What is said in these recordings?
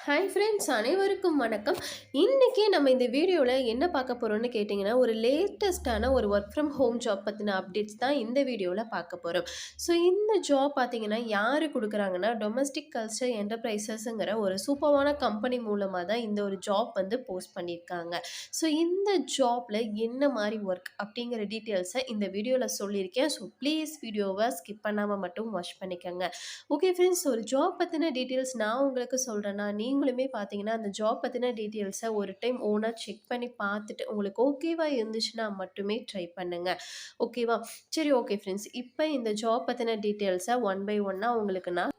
Hi friends, அனைவருக்கும் வணக்கம். இன்றைக்கி நம்ம இந்த வீடியோவில் என்ன பார்க்க போகிறோம்னு கேட்டிங்கன்னா, ஒரு லேட்டஸ்ட்டான ஒரு ஒர்க் ஃப்ரம் ஹோம் ஜாப் பற்றின அப்டேட்ஸ் தான் இந்த வீடியோவில் பார்க்க போகிறோம். ஸோ இந்த ஜாப் பார்த்திங்கன்னா யார் கொடுக்குறாங்கன்னா, டொமஸ்டிக் கல்ச்சர் என்டர்பிரைசஸ்ங்கிற ஒரு சூப்பரான கம்பெனி மூலமாக தான் இந்த ஒரு ஜாப் வந்து போஸ்ட் பண்ணியிருக்காங்க. ஸோ இந்த ஜாப்பில் என்ன மாதிரி ஒர்க் அப்படிங்கிற டீட்டெயில்ஸை இந்த வீடியோவில் சொல்லியிருக்கேன். ஸோ ப்ளீஸ் வீடியோவை ஸ்கிப் பண்ணாமல் மட்டும் வாட்ச் பண்ணிக்கோங்க. ஓகே ஃப்ரெண்ட்ஸ், ஒரு ஜாப் பற்றின டீட்டெயில்ஸ் நான் உங்களுக்கு சொல்கிறேன்னா, நீங்களுமே பார்த்தீங்கன்னா அந்த ஜாப் பற்றின டீட்டெயில்ஸை ஒரு டைம் ஓனாக செக் பண்ணி பார்த்துட்டு உங்களுக்கு ஓகேவா இருந்துச்சுன்னா மட்டுமே ட்ரை பண்ணுங்கள். ஓகேவா? சரி, ஓகே ஃப்ரெண்ட்ஸ், இப்போ இந்த ஜாப் பற்றின டீட்டெயில்ஸை ஒன் பை ஒன்னாக உங்களுக்கு நான்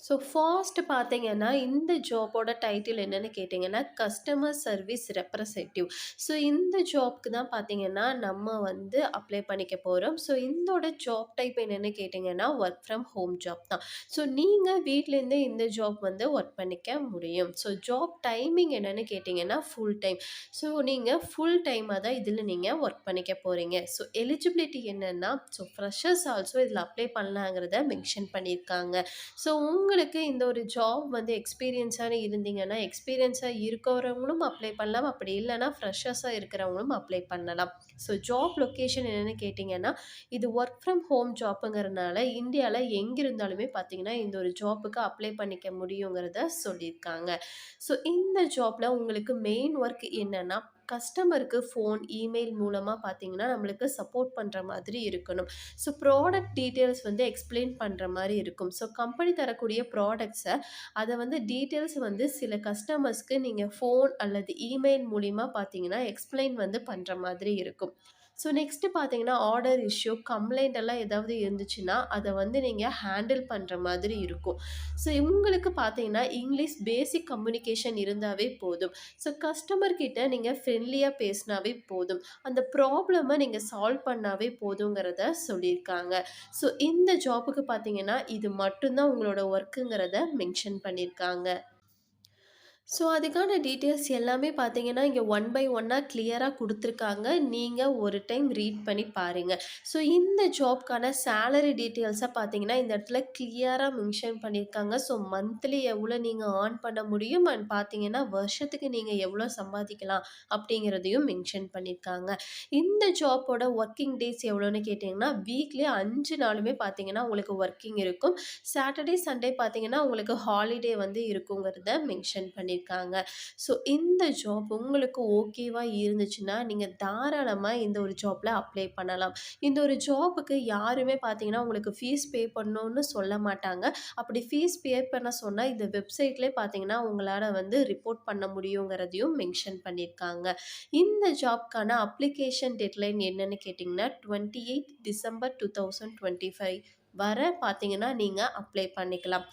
ஸோ ஃபர்ஸ்ட் பார்த்தீங்கன்னா, இந்த ஜாப்போட டைட்டில் என்னன்னு கேட்டிங்கன்னா, கஸ்டமர் சர்வீஸ் ரெப்ரசன்டேட்டிவ். ஸோ இந்த ஜாப்க்கு தான் பார்த்தீங்கன்னா, நம்ம வந்து அப்ளை பண்ணிக்க போகிறோம். ஸோ இந்தோட ஜாப் டைப் என்னன்னு கேட்டிங்கன்னா, ஒர்க் ஃப்ரம் ஹோம் ஜாப் தான். ஸோ நீங்கள் வீட்லேருந்தே இந்த ஜாப் வந்து ஒர்க் பண்ணிக்க முடியும். ஸோ ஜாப் டைமிங் என்னன்னு கேட்டிங்கன்னா, ஃபுல் டைம். ஸோ நீங்கள் ஃபுல் டைமாக தான் இதில் நீங்கள் ஒர்க் பண்ணிக்க போகிறீங்க. ஸோ எலிஜிபிலிட்டி என்னென்னா, ஸோ ஃப்ரெஷர்ஸ் ஆல்சோ இதில் அப்ளை பண்ணலாங்கிறத மென்ஷன் பண்ணியிருக்காங்க. ஸோ உங்களுக்கு இந்த ஒரு ஜாப் வந்து எக்ஸ்பீரியன்ஸான இருந்தீங்கன்னா, எக்ஸ்பீரியன்ஸாக இருக்கிறவங்களும் அப்ளை பண்ணலாம். அப்படி இல்லைனா ஃப்ரெஷர்ஸாக இருக்கிறவங்களும் அப்ளை பண்ணலாம். ஸோ ஜாப் லொக்கேஷன் என்னென்னு கேட்டிங்கன்னா, இது ஒர்க் ஃப்ரம் ஹோம் ஜாப்புங்கிறனால இந்தியாவில் எங்கே இருந்தாலுமே பார்த்தீங்கன்னா, இந்த ஒரு ஜாப்புக்கு அப்ளை பண்ணிக்க முடியுங்கிறத சொல்லியிருக்காங்க. ஸோ இந்த ஜாப்பில் உங்களுக்கு மெயின் ஒர்க் என்னென்னா, கஸ்டமருக்கு ஃபோன், இமெயில் மூலமாக பார்த்தீங்கன்னா நம்மளுக்கு சப்போர்ட் பண்ணுற மாதிரி இருக்கணும். ஸோ ப்ராடக்ட் டீட்டெயில்ஸ் வந்து எக்ஸ்பிளைன் பண்ணுற மாதிரி இருக்கும். ஸோ கம்பெனி தரக்கூடிய ப்ராடக்ட்ஸை அதை வந்து டீட்டெயில்ஸ் வந்து சில கஸ்டமர்ஸ்க்கு நீங்கள் ஃபோன் அல்லது இமெயில் மூலிமா பார்த்தீங்கன்னா எக்ஸ்பிளைன் வந்து பண்ணுற மாதிரி இருக்கும். ஸோ நெக்ஸ்ட்டு பார்த்தீங்கன்னா, ஆர்டர் இஷ்யூ, கம்ப்ளைண்ட் எல்லாம் ஏதாவது இருந்துச்சுன்னா அதை வந்து நீங்கள் ஹேண்டில் பண்ணுற மாதிரி இருக்கும். ஸோ இவங்களுக்கு பார்த்தீங்கன்னா இங்கிலீஷ் பேசிக் கம்யூனிகேஷன் இருந்தாவே போதும். ஸோ கஸ்டமர் கிட்ட நீங்கள் ஃப்ரெண்ட்லியாக பேசினாவே போதும். அந்த ப்ராப்ளமை நீங்கள் சால்வ் பண்ணாவே போதுங்கிறத சொல்லியிருக்காங்க. ஸோ இந்த ஜாப்புக்கு பார்த்தீங்கன்னா இது மட்டும்தான் உங்களோட ஒர்க்குங்கிறத மென்ஷன் பண்ணியிருக்காங்க. ஸோ அதுக்கான டீட்டெயில்ஸ் எல்லாமே பார்த்தீங்கன்னா, இங்கே ஒன் பை ஒன்னாக கிளியராக குடுத்துருக்காங்க. நீங்கள் ஒரு டைம் ரீட் பண்ணி பாருங்கள். ஸோ இந்த ஜாப்க்கான சேலரி டீட்டெயில்ஸை பார்த்தீங்கன்னா, இந்த இடத்துல கிளியராக மென்ஷன் பண்ணியிருக்காங்க. ஸோ மந்த்லி எவ்வளோ நீங்கள் ஏர்ன் பண்ண முடியும் அண்ட் பார்த்தீங்கன்னா, வருஷத்துக்கு நீங்கள் எவ்வளோ சம்பாதிக்கலாம் அப்படிங்கிறதையும் மென்ஷன் பண்ணியிருக்காங்க. இந்த ஜாப்போட ஒர்க்கிங் டேஸ் எவ்வளோன்னு கேட்டிங்கன்னா, வீக்லி 5 நாளுமே பார்த்தீங்கன்னா உங்களுக்கு ஒர்க்கிங் இருக்கும். சாட்டர்டே, சண்டே பார்த்தீங்கன்னா உங்களுக்கு ஹாலிடே வந்து இருக்குங்கிறத மென்ஷன் பண்ணியிருக்காங்க. ஸோ இந்த ஜாப் உங்களுக்கு ஓகேவா இருந்துச்சுன்னா, நீங்கள் தாராளமாக இந்த ஒரு ஜாப்பில் அப்ளை பண்ணலாம். இந்த ஒரு ஜாப்புக்கு யாருமே பார்த்தீங்கன்னா உங்களுக்கு ஃபீஸ் பே பண்ணணும்னு சொல்ல மாட்டாங்க. அப்படி ஃபீஸ் பே பண்ண சொன்னால் இந்த வெப்சைட்லேயே பார்த்தீங்கன்னா உங்களால் வந்து ரிப்போர்ட் பண்ண முடியுங்கிறதையும் மென்ஷன் பண்ணியிருக்காங்க. இந்த ஜாப்க்கான அப்ளிகேஷன் டெட்லைன் என்னன்னு கேட்டிங்கன்னா, 28 டிசம்பர் 2025 வர பார்த்தீங்கன்னா நீங்கள் அப்ளை பண்ணிக்கலாம்.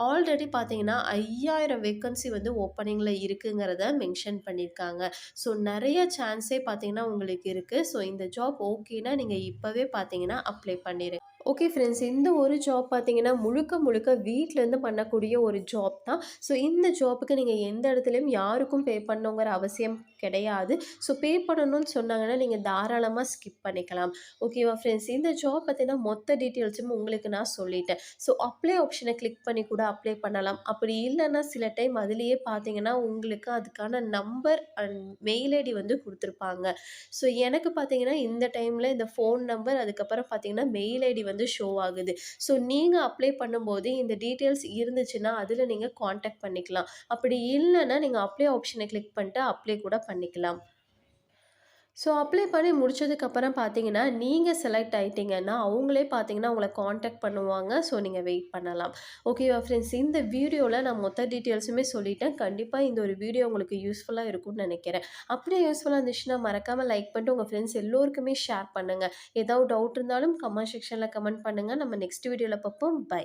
ஆல்ரெடி பார்த்தீங்கன்னா 5000 வேக்கன்சி வந்து ஓப்பனிங்கில் இருக்குங்கிறத மென்ஷன் பண்ணியிருக்காங்க. ஸோ நிறைய சான்ஸே பார்த்தீங்கன்னா உங்களுக்கு இருக்குது. ஸோ இந்த ஜாப் ஓகேனா நீங்கள் இப்போவே பார்த்தீங்கன்னா அப்ளை பண்ணிடுங்க. ஓகே ஃப்ரெண்ட்ஸ், இந்த ஒரு ஜாப் பார்த்தீங்கன்னா முழுக்க முழுக்க வீட்டிலேருந்து பண்ணக்கூடிய ஒரு ஜாப் தான். ஸோ இந்த ஜாப்புக்கு நீங்கள் எந்த இடத்துலையும் யாருக்கும் பே பண்ணணுங்கிற அவசியம் கிடையாது. ஸோ பே பண்ணணும்னு சொன்னாங்கன்னா நீங்கள் தாராளமாக ஸ்கிப் பண்ணிக்கலாம். ஓகேவா ஃப்ரெண்ட்ஸ், இந்த ஜாப் பற்றின மொத்த டீட்டெயில்ஸும் உங்களுக்கு நான் சொல்லிட்டேன். ஸோ அப்ளை ஆப்ஷனை கிளிக் பண்ணி கூட அப்ளை பண்ணலாம். அப்படி இல்லைன்னா சில டைம் அதுலேயே பார்த்தீங்கன்னா உங்களுக்கு அதுக்கான நம்பர் அண்ட் மெயில் ஐடி வந்து கொடுத்துருப்பாங்க. ஸோ எனக்கு பார்த்தீங்கன்னா இந்த டைமில் இந்த ஃபோன் நம்பர் அதுக்கப்புறம் பார்த்தீங்கன்னா மெயில் ஐடி வந்து ஷோ ஆகுது. ஸோ நீங்கள் அப்ளை பண்ணும்போது இந்த டீட்டெயில்ஸ் இருந்துச்சுன்னா அதில் நீங்கள் காண்டாக்ட் பண்ணிக்கலாம். அப்படி இல்லைன்னா நீங்கள் அப்ளை ஆப்ஷனை கிளிக் பண்ணிட்டு அப்ளை கூட பண்ணிக்கலாம். ஸோ அப்ளை பண்ணி முடிச்சதுக்கப்புறம் பார்த்தீங்கன்னா, நீங்கள் செலக்ட் ஆயிட்டீங்கன்னா, அவங்களே பார்த்தீங்கன்னா உங்கள காண்டாக்ட் பண்ணுவாங்க. ஸோ நீங்கள் வெயிட் பண்ணலாம். ஓகேவா ஃப்ரெண்ட்ஸ், இந்த வீடியோவில் நான் மொத்த டீட்டெயில்ஸுமே சொல்லிட்டேன். கண்டிப்பாக இந்த ஒரு வீடியோ உங்களுக்கு யூஸ்ஃபுல்லாக இருக்கும்னு நினைக்கிறேன். அப்படியே யூஸ்ஃபுல்லாக இருந்துச்சுன்னா மறக்காமல் லைக் பண்ணிட்டு உங்கள் ஃப்ரெண்ட்ஸ் எல்லோருக்குமே ஷேர் பண்ணுங்கள். ஏதாவது டவுட் இருந்தாலும் கமெண்ட் செக்ஷனில் கமெண்ட் பண்ணுங்கள். நம்ம நெக்ஸ்ட் வீடியோவில் பார்ப்போம். பை.